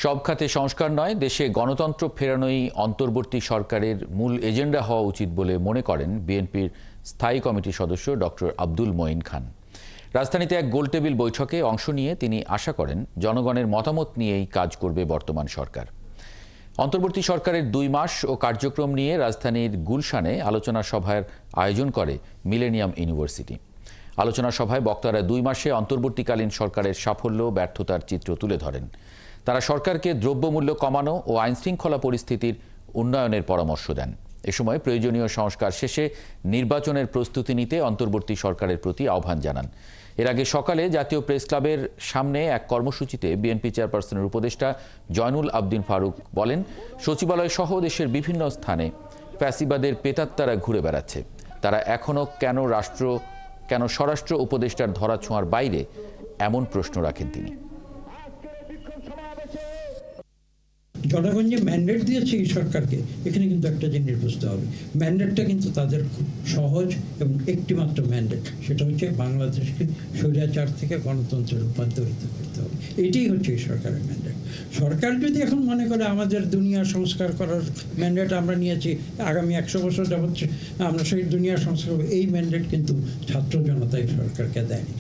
সব খাতে সংস্কার নয়, দেশে গণতন্ত্র ফেরানোই অন্তর্বর্তী সরকারের মূল এজেন্ডা হওয়া উচিত বলে মনে করেন বিএনপির স্থায়ী কমিটির সদস্য ডক্টর আব্দুল মঈন খান। রাজধানীতে এক গোলটেবিল বৈঠকে অংশ নিয়ে তিনি আশা করেন জনগণের মতামত নিয়েই কাজ করবে বর্তমান সরকার। অন্তর্বর্তী সরকারের 2 মাস ও কার্যক্রম নিয়ে রাজধানীর গুলশানে আলোচনা সভার আয়োজন করে মিলেনিয়াম ইউনিভার্সিটি। আলোচনা সভায় বক্তারা 2 মাসে অন্তর্বর্তীকালীন সরকারের সাফল্য ব্যর্থতার চিত্র তুলে ধরেন। তারা সরকারকে দ্রব্যমূল্য কমানো ও আইনশৃঙ্খলা পরিস্থিতির উন্নয়নের পরামর্শ দেন। এ সময় প্রয়োজনীয় সংস্কার শেষে নির্বাচনের প্রস্তুতি নিতে অন্তর্বর্তী সরকারের প্রতি আহ্বান জানান। এর আগে সকালে জাতীয় প্রেস ক্লাবের সামনে এক কর্মসূচিতে বিএনপি চেয়ারপারসনের উপদেষ্টা জয়নুল আবদিন ফারুক বলেন, সচিবালয় সহ দেশের বিভিন্ন স্থানে ফ্যাসিবাদের প্রেতাত্মারা ঘুরে বেড়াচ্ছে। তারা এখনও কেন স্বরাষ্ট্র উপদেষ্টার ধরাছোঁয়ার বাইরে, এমন প্রশ্ন রাখেন তিনি। জনগণ যে ম্যান্ডেট দিয়েছে এই সরকারকে, এখানে কিন্তু একটা জিনিস বুঝতে হবে, ম্যান্ডেটটা কিন্তু তাদের খুব সহজ এবং একটিমাত্র ম্যান্ডেট, সেটা হচ্ছে বাংলাদেশকে স্বৈরাচার থেকে গণতন্ত্রে রূপান্তরিত করতে হবে। এটাই হচ্ছে এই সরকারের ম্যান্ডেট। সরকার যদি এখন মনে করে আমাদের দুনিয়া সংস্কার করার ম্যান্ডেট আমরা নিয়েছি, আগামী 100 বছর যাবত আমরা সেই দুনিয়া সংস্কার করবো, এই ম্যান্ডেট কিন্তু ছাত্র জনতা এই সরকারকে দেয়নি।